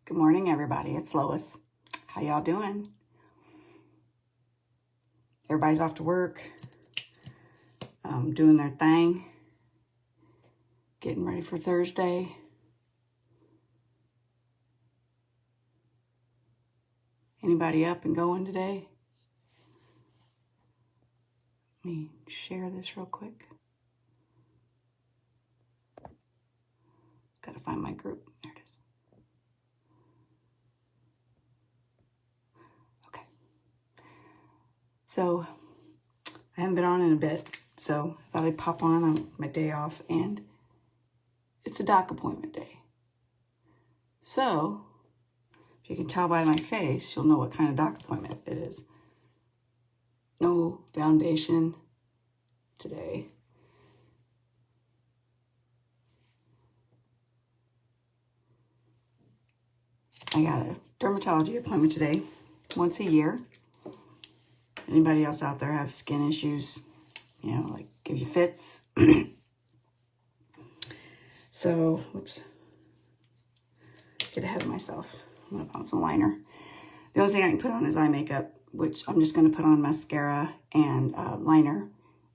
Good morning, everybody. It's Lois. How y'all doing? Everybody's off to work, doing their thing, getting ready for Thursday. Anybody up and going today? Let me share this real quick. Gotta find my group. There it is. Okay. So, I haven't been on in a bit, so I thought I'd pop on my day off, and it's a doc appointment day. So, if you can tell by my face, you'll know what kind of doc appointment it is. No foundation today. I got a dermatology appointment today, once a year. Anybody else out there have skin issues, like give you fits? So, whoops, get ahead of myself. I'm gonna put on some liner. The only thing I can put on is eye makeup, which I'm just gonna put on mascara and liner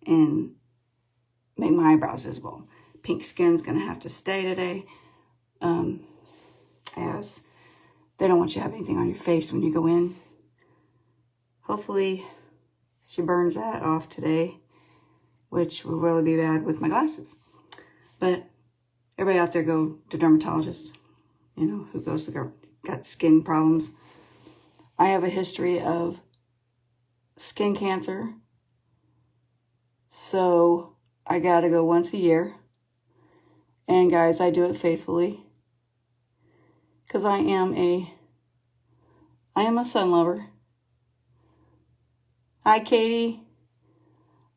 and make my eyebrows visible. Pink skin's gonna have to stay today, as they don't want you to have anything on your face when you go in. Hopefully she burns that off today, which will really be bad with my glasses. But everybody out there go to dermatologists, who goes to got skin problems. I have a history of skin cancer, so I gotta go once a year. And guys, I do it faithfully because I am a sun lover. Hi, Katie.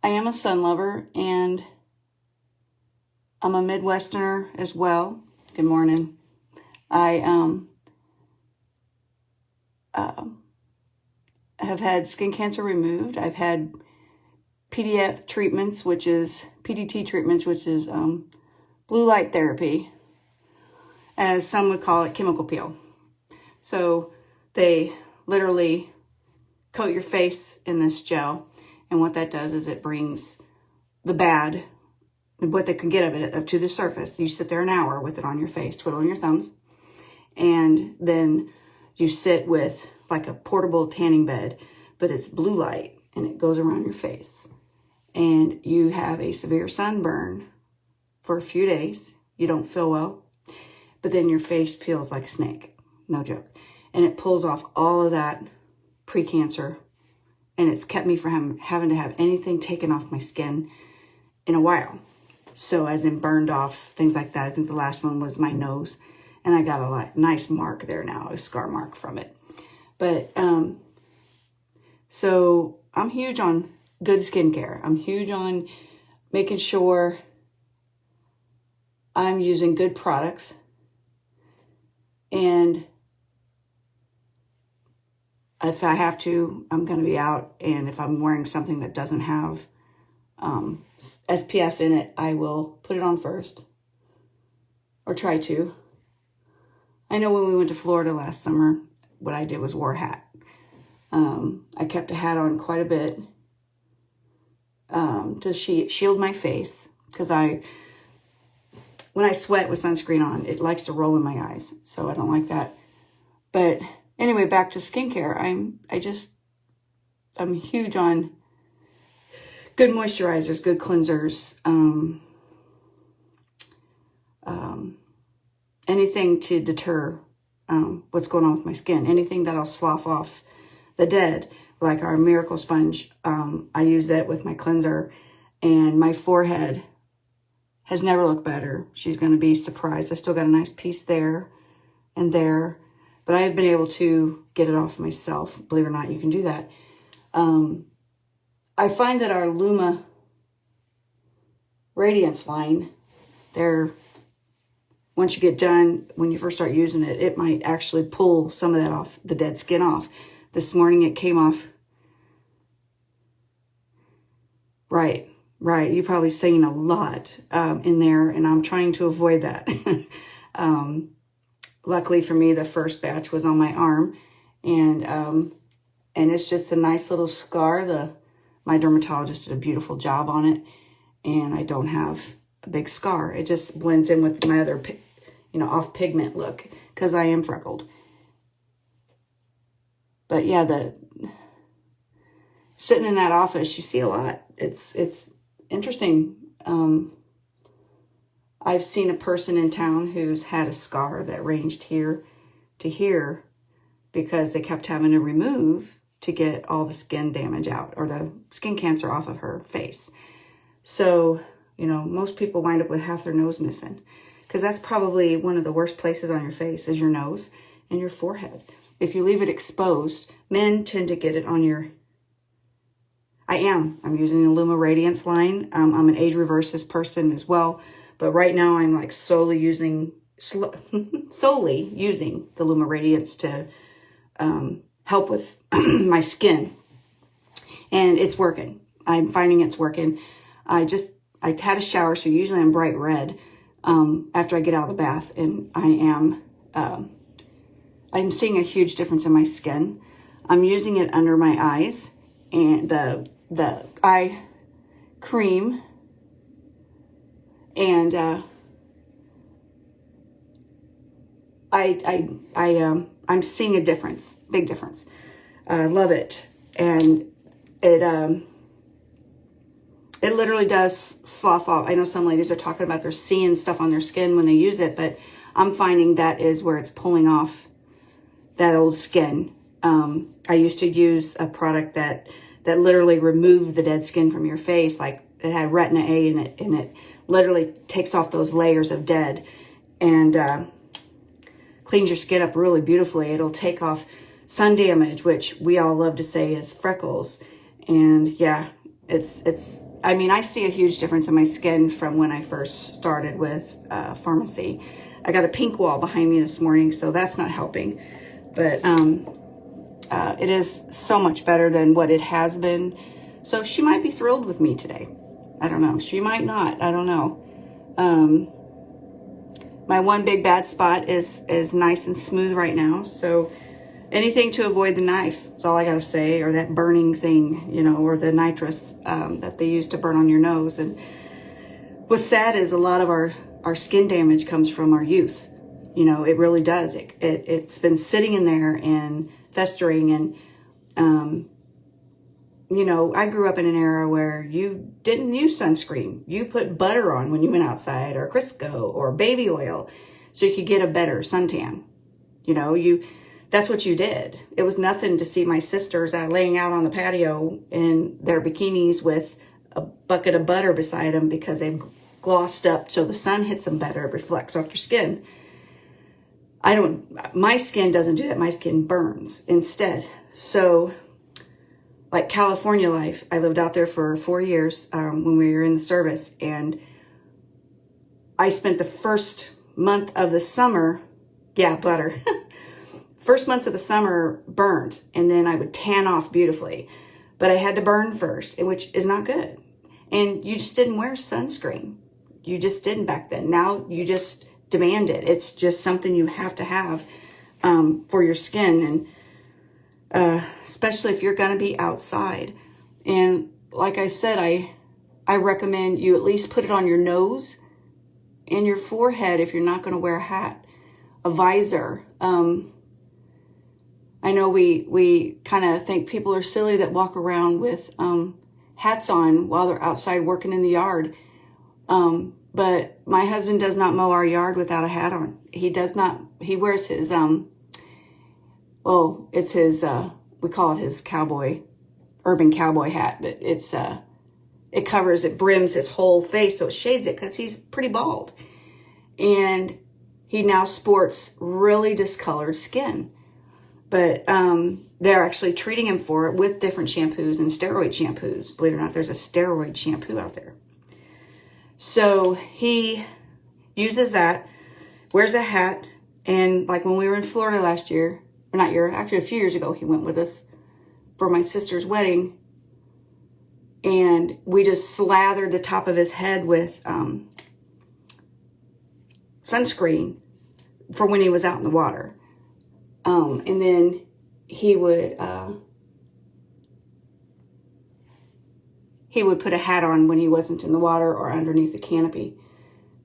I am a sun lover, and I'm a Midwesterner as well. Good morning. I have had skin cancer removed. I've had PDT treatments, which is blue light therapy, as some would call it, chemical peel. So they literally coat your face in this gel, and what that does is it brings the bad, what they can get of it, up to the surface. You sit there an hour with it on your face, twiddling your thumbs, and then you sit with like a portable tanning bed, but it's blue light, and it goes around your face, and you have a severe sunburn for a few days. You don't feel well, but then your face peels like a snake, no joke, and it pulls off all of that pre-cancer, and it's kept me from having to have anything taken off my skin in a while. So as in burned off, things like that. I think the last one was my nose, and I got a nice mark there now, a scar mark from it. But so I'm huge on good skincare. I'm huge on making sure I'm using good products, and if I have to, I'm going to be out, and if I'm wearing something that doesn't have SPF in it, I will put it on first, or try to. I know when we went to Florida last summer, what I did was wore a hat. I kept a hat on quite a bit to shield my face, because when I sweat with sunscreen on, it likes to roll in my eyes, so I don't like that. But anyway, back to skincare. I'm huge on good moisturizers, good cleansers, anything to deter what's going on with my skin, anything that'll slough off the dead, like our Miracle Sponge. I use that with my cleanser, and my forehead has never looked better. She's going to be surprised. I still got a nice piece there and there, but I have been able to get it off myself. Believe it or not, you can do that. I find that our Luma Radiance line, once you get done, when you first start using it, it might actually pull some of that off, the dead skin off. This morning it came off. Right. You've probably seen a lot in there, and I'm trying to avoid that. luckily for me, the first batch was on my arm, and it's just a nice little scar. My dermatologist did a beautiful job on it, and I don't have a big scar. It just blends in with my other, off pigment look, because I am freckled. But yeah, sitting in that office, you see a lot. It's interesting. I've seen a person in town who's had a scar that ranged here to here because they kept having to remove to get all the skin damage out, or the skin cancer off of her face. So, most people wind up with half their nose missing, because that's probably one of the worst places on your face is your nose and your forehead. If you leave it exposed, men tend to get it on your... I'm using the Luma Radiance line. I'm an age reverses person as well, but right now I'm like solely using the Luma Radiance to help with my skin, and it's working. I'm finding it's working. I had a shower, so usually I'm bright red after I get out of the bath, and I'm seeing a huge difference in my skin. I'm using it under my eyes, and the eye cream, and I'm seeing a difference, big difference. I love it, and it literally does slough off. I know some ladies are talking about they're seeing stuff on their skin when they use it, but I'm finding that is where it's pulling off that old skin. I used to use a product that literally removed the dead skin from your face, like it had retin A in it, and it literally takes off those layers of dead and cleans your skin up really beautifully. It'll take off sun damage, which we all love to say is freckles. And yeah, I see a huge difference in my skin from when I first started with pharmacy. I got a pink wall behind me this morning, so that's not helping. But it is so much better than what it has been. So she might be thrilled with me today. I don't know. She might not. I don't know. My one big bad spot is nice and smooth right now. So anything to avoid the knife is all I got to say, or that burning thing, or the nitrous that they use to burn on your nose. And what's sad is a lot of our skin damage comes from our youth. It really does. It's been sitting in there and festering. And, I grew up in an era where you didn't use sunscreen. You put butter on when you went outside, or Crisco, or baby oil, so you could get a better suntan. That's what you did. It was nothing to see my sisters laying out on the patio in their bikinis with a bucket of butter beside them because they've glossed up so the sun hits them better. It reflects off your skin. My skin doesn't do that. My skin burns instead. So like California life, I lived out there for 4 years when we were in the service, and I spent the first month of the summer, butter. First months of the summer burned, and then I would tan off beautifully. But I had to burn first, which is not good. And you just didn't wear sunscreen. You just didn't back then. Now you just demand it. It's just something you have to have for your skin, and especially if you're going to be outside. And like I said, I recommend you at least put it on your nose and your forehead if you're not going to wear a hat, a visor. I know we kind of think people are silly that walk around with hats on while they're outside working in the yard. But my husband does not mow our yard without a hat on. He does not. He wears his, it's his, we call it his urban cowboy hat, but it brims his whole face, so it shades it because he's pretty bald. And he now sports really discolored skin. But they're actually treating him for it with different shampoos and steroid shampoos. Believe it or not, there's a steroid shampoo out there. So he uses that, wears a hat, and like when we were in Florida last year, or not year, actually a few years ago, he went with us for my sister's wedding, and we just slathered the top of his head with sunscreen, for when he was out in the water. And then he would put a hat on when he wasn't in the water or underneath the canopy,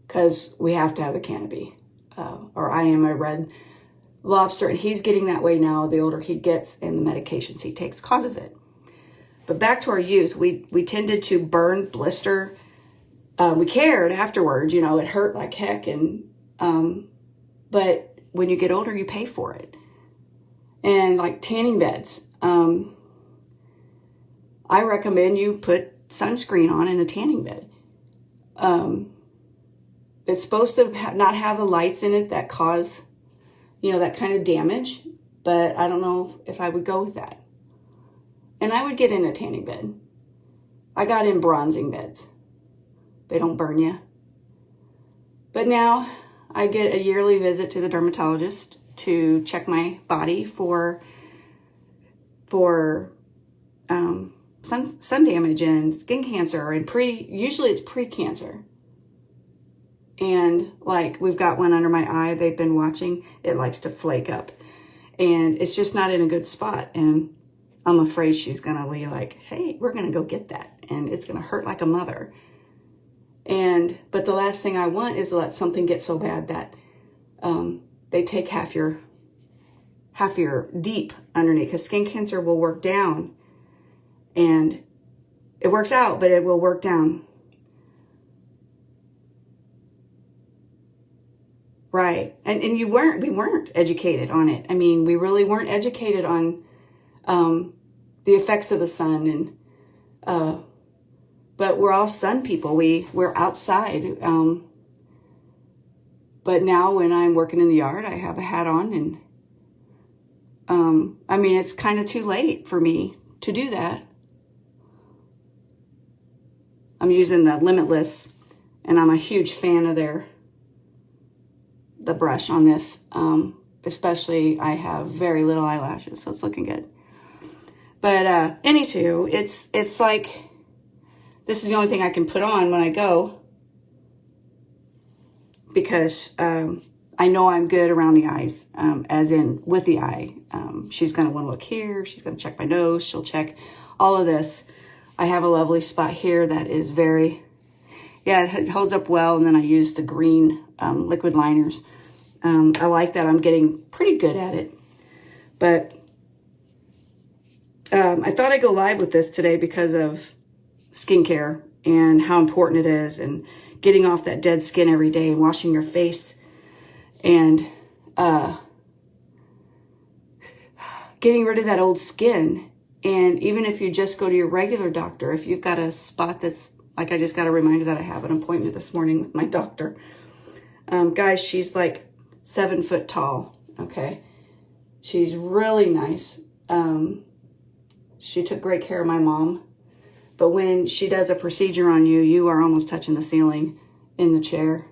because we have to have a canopy, or I am a red lobster, and he's getting that way now. The older he gets and the medications he takes causes it. But back to our youth, we tended to burn, blister. We cared afterwards, you know, it hurt like heck. But when you get older, you pay for it. And like tanning beds, I recommend you put sunscreen on in a tanning bed. It's supposed to not have the lights in it that cause, you know, that kind of damage. But I don't know if I would go with that. And I would get in a tanning bed. I got in bronzing beds. They don't burn you. But now I get a yearly visit to the dermatologist to check my body for sun damage and skin cancer, and usually it's pre-cancer. And like, we've got one under my eye they've been watching. It likes to flake up, and it's just not in a good spot. And I'm afraid she's going to be like, hey, we're going to go get that. And it's going to hurt like a mother. But the last thing I want is to let something get so bad that they take half your deep underneath, because skin cancer will work down, and it works out, but it will work down. Right. And we weren't educated on it. I mean, we really weren't educated on the effects of the sun, and but we're all sun people. We're outside. But now when I'm working in the yard, I have a hat on, and I mean, it's kind of too late for me to do that. I'm using the Limitless, and I'm a huge fan of the brush on this. Especially, I have very little eyelashes, so it's looking good. But anywho, it's like, this is the only thing I can put on when I go, because I know I'm good around the eyes, as in with the eye. She's going to want to look here. She's going to check my nose. She'll check all of this. I have a lovely spot here that is very, it holds up well. And then I use the green liquid liners. I like that. I'm getting pretty good at it. But I thought I'd go live with this today because of skincare and how important it is, and getting off that dead skin every day and washing your face, and getting rid of that old skin. And even if you just go to your regular doctor, if you've got a spot that's, like, I just got a reminder that I have an appointment this morning with my doctor. Guys, she's like 7 foot tall, okay? She's really nice. She took great care of my mom. But when she does a procedure on you, you are almost touching the ceiling in the chair.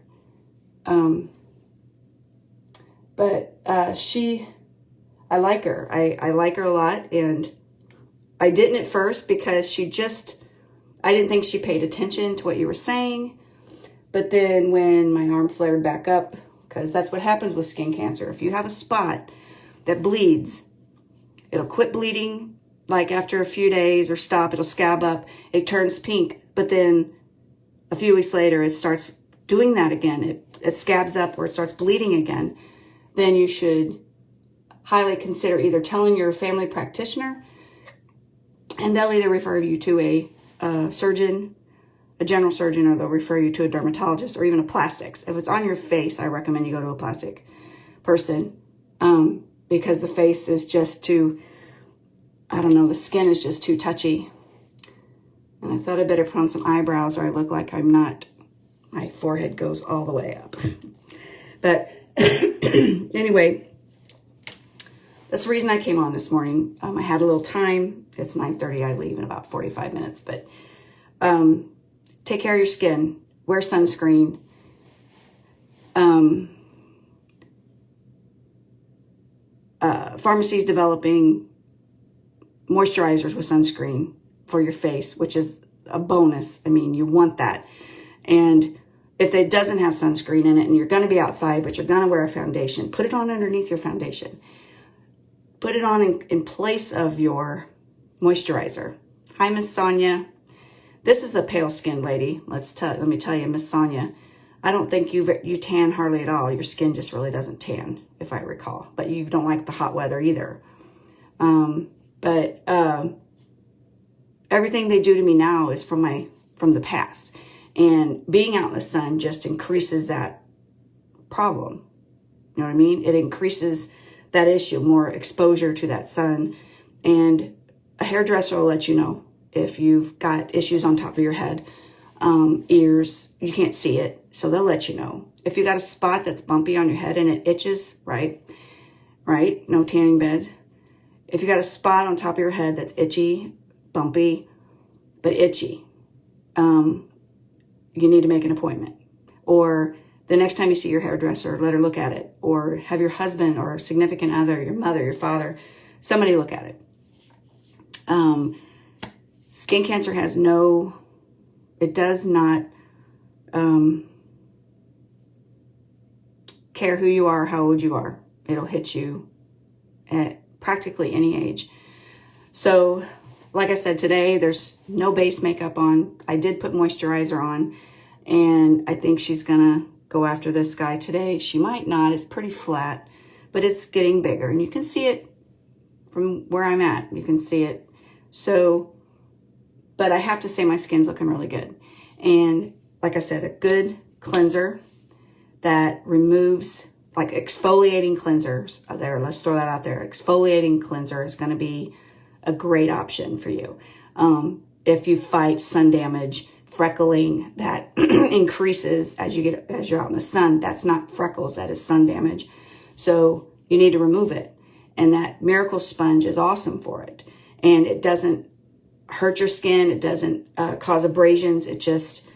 But I like her. I like her a lot. And I didn't at first, because I didn't think she paid attention to what you were saying. But then when my arm flared back up, because that's what happens with skin cancer. If you have a spot that bleeds, it'll quit bleeding, like after a few days, or stop. It'll scab up. It turns pink. But then a few weeks later, it starts doing that again. It scabs up, or it starts bleeding again. Then you should highly consider either telling your family practitioner, and they'll either refer you to a surgeon, a general surgeon, or they'll refer you to a dermatologist, or even a plastics. If it's on your face, I recommend you go to a plastic person, because the face is just too, I don't know, the skin is just too touchy. And I thought I better put on some eyebrows, or I look like I'm not, my forehead goes all the way up. But anyway, that's the reason I came on this morning. I had a little time. It's 9:30. I leave in about 45 minutes. But take care of your skin. Wear sunscreen. Pharmacies developing moisturizers with sunscreen for your face, which is a bonus. I mean, you want that. And if it doesn't have sunscreen in it and you're going to be outside, but you're going to wear a foundation, put it on underneath your foundation. Put it on in place of your moisturizer. Hi, Miss Sonia. This is a pale skinned lady. Let me tell you, Miss Sonia, I don't think you tan hardly at all. Your skin just really doesn't tan, if I recall. But you don't like the hot weather either. Everything they do to me now is from the past. And being out in the sun just increases that problem. You know what I mean? It increases that issue, more exposure to that sun. And a hairdresser will let you know if you've got issues on top of your head. Ears, you can't see it, so they'll let you know. If you got a spot that's bumpy on your head and it itches, right, no tanning bed. If you got a spot on top of your head that's itchy, bumpy, but itchy, you need to make an appointment. Or the next time you see your hairdresser, let her look at it. Or have your husband or significant other, your mother, your father, somebody look at it. Skin cancer has it does not care who you are, how old you are. It'll hit you at practically any age. So, like I said, today there's no base makeup on. I did put moisturizer on, and I think she's gonna go after this guy today. She might not. It's pretty flat, but it's getting bigger, and you can see it from where I'm at. You can see it. So, but I have to say my skin's looking really good. And like I said, a good cleanser that removes, like exfoliating cleansers there. Let's throw that out there. Exfoliating cleanser is going to be a great option for you. If you fight sun damage, freckling that increases as you're out in the sun, that's not freckles, that is sun damage. So you need to remove it. And that Miracle Sponge is awesome for it. And it doesn't hurt your skin. It doesn't cause abrasions. It just,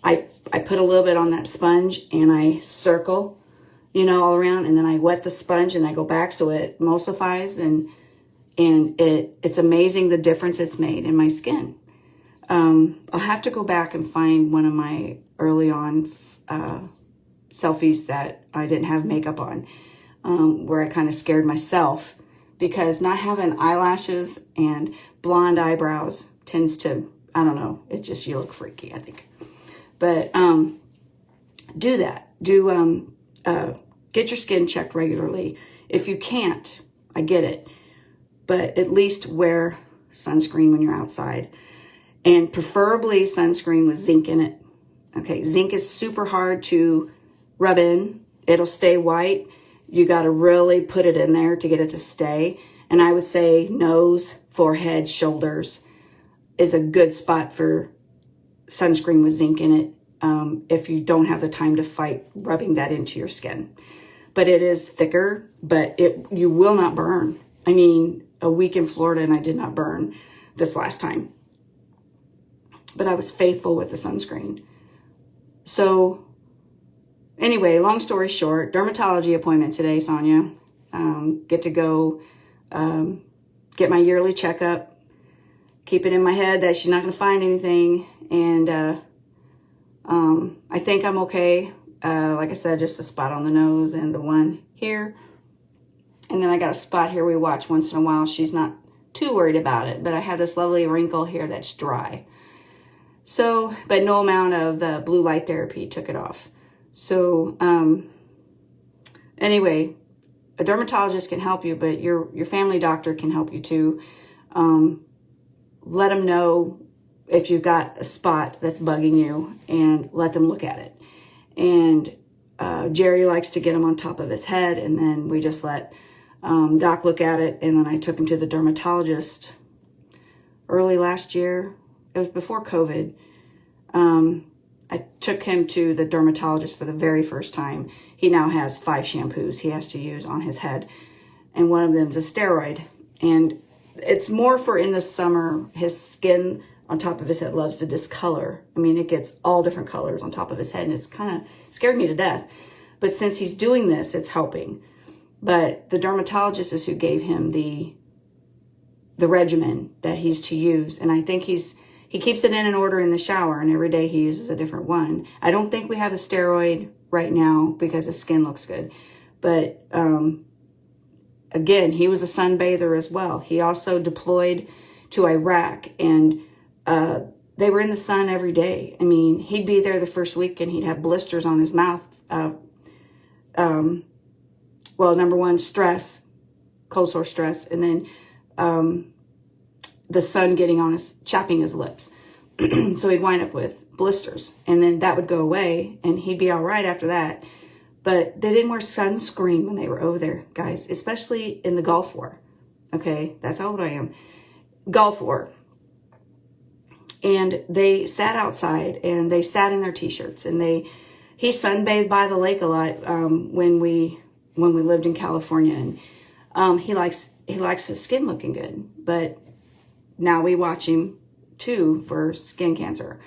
I put a little bit on that sponge and I circle, all around, and then I wet the sponge and I go back so it emulsifies, and it's amazing the difference it's made in my skin. I'll have to go back and find one of my early on selfies that I didn't have makeup on, where I kind of scared myself, because not having eyelashes and blonde eyebrows tends to, I don't know, you look freaky, I think. But do that. Get your skin checked regularly. If you can't, I get it, but at least wear sunscreen when you're outside, and preferably sunscreen with zinc in it. Okay, zinc is super hard to rub in. It'll stay white. You got to really put it in there to get it to stay. And I would say nose, forehead, shoulders is a good spot for sunscreen with zinc in it, if you don't have the time to fight rubbing that into your skin. But it is thicker, but you will not burn. I mean, a week in Florida and I did not burn this last time. But I was faithful with the sunscreen. So anyway, long story short, dermatology appointment today, Sonia. Get to go get my yearly checkup. Keep it in my head that she's not going to find anything. And I think I'm okay. Like I said, just a spot on the nose and the one here. And then I got a spot here we watch once in a while. She's not too worried about it. But I have this lovely wrinkle here that's dry. So, but no amount of the blue light therapy took it off. So, anyway, a dermatologist can help you, but your family doctor can help you too. Let them know if you've got a spot that's bugging you, and let them look at it. And Jerry likes to get them on top of his head, and then we just let Doc look at it. And then I took him to the dermatologist early last year. It was before COVID. I took him to the dermatologist for the very first time. He now has 5 shampoos he has to use on his head, and one of them is a steroid. And it's more for in the summer. His skin on top of his head loves to discolor. I mean, it gets all different colors on top of his head, and it's kind of scared me to death. But since he's doing this, it's helping. But the dermatologist is who gave him the regimen that he's to use. And I think he's he keeps it in an order in the shower, and every day he uses a different one. I don't think we have the steroid right now because his skin looks good. But again, he was a sunbather as well. He also deployed to Iraq, and they were in the sun every day. I mean, he'd be there the first week and he'd have blisters on his mouth. Well, number one, stress, cold sore stress, and then the sun getting on his, chapping his lips. So he'd wind up with blisters, and then that would go away and he'd be all right after that. But they didn't wear sunscreen when they were over there, guys, especially in the Gulf War. Okay, that's how old I am. Gulf War. And they sat outside and they sat in their t-shirts, and he sunbathed by the lake a lot when we lived in California, and he likes his skin looking good. But now we watch him too for skin cancer,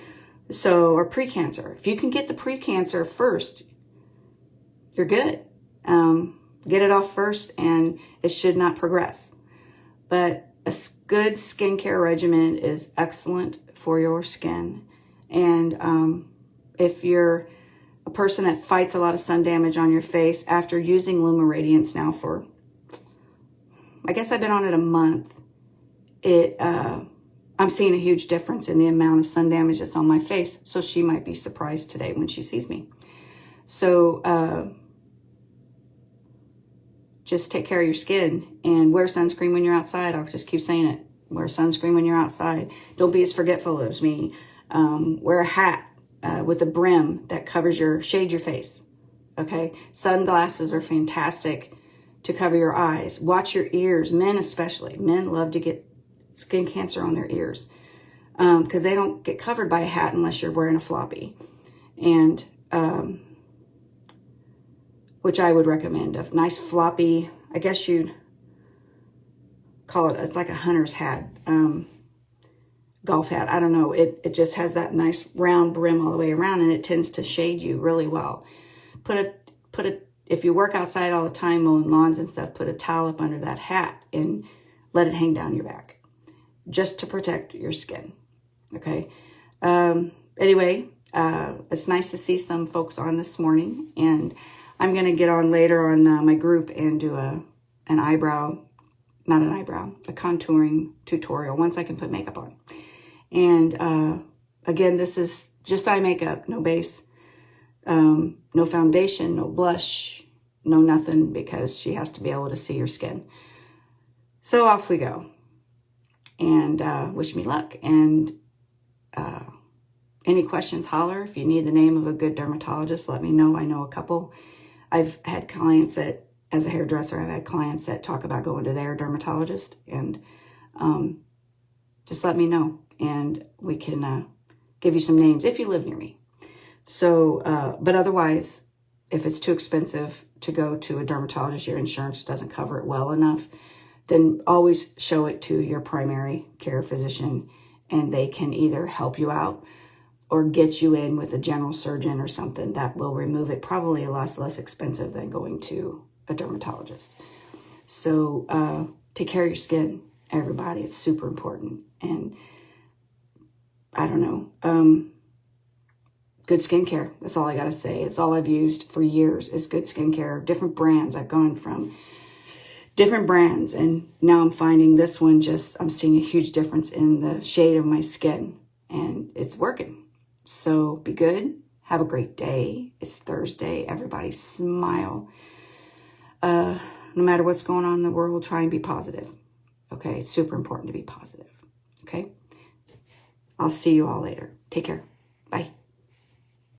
or pre-cancer. If you can get the pre-cancer first, you're good. Get it off first and it should not progress. But a good skincare regimen is excellent for your skin. And if you're a person that fights a lot of sun damage on your face, after using Luma Radiance now for, I guess I've been on it a month, I'm seeing a huge difference in the amount of sun damage that's on my face. So she might be surprised today when she sees me. So just take care of your skin and wear sunscreen when you're outside. I'll just keep saying it. Wear sunscreen when you're outside. Don't be as forgetful as me. Wear a hat with a brim that covers shade your face. Okay? Sunglasses are fantastic to cover your eyes. Watch your ears, men especially. Men love to get skin cancer on their ears because they don't get covered by a hat unless you're wearing a floppy. And which I would recommend, a nice floppy, I guess you'd call it, it's like a hunter's hat, golf hat. I don't know. It just has that nice round brim all the way around, and it tends to shade you really well. If you work outside all the time mowing lawns and stuff, put a towel up under that hat and let it hang down your back just to protect your skin. Okay. Anyway, it's nice to see some folks on this morning, and I'm going to get on later on my group and do a contouring tutorial once I can put makeup on. And again, this is just eye makeup, no base, no foundation, no blush, no nothing, because she has to be able to see your skin. So off we go. And wish me luck. And any questions, holler. If you need the name of a good dermatologist, let me know. I know a couple. I've had clients that, as a hairdresser, I've had clients that talk about going to their dermatologist, and just let me know, and we can give you some names if you live near me. So, but otherwise, if it's too expensive to go to a dermatologist, your insurance doesn't cover it well enough, then always show it to your primary care physician, and they can either help you out or get you in with a general surgeon or something that will remove it, probably a lot less expensive than going to a dermatologist. So take care of your skin, everybody. It's super important. And I don't know, good skincare. That's all I got to say. It's all I've used for years is good skincare, different brands. I've gone from different brands, and now I'm finding this one I'm seeing a huge difference in the shade of my skin, and it's working. So be good. Have a great day. It's Thursday. Everybody smile. No matter what's going on in the world, try and be positive. Okay? It's super important to be positive. Okay? I'll see you all later. Take care.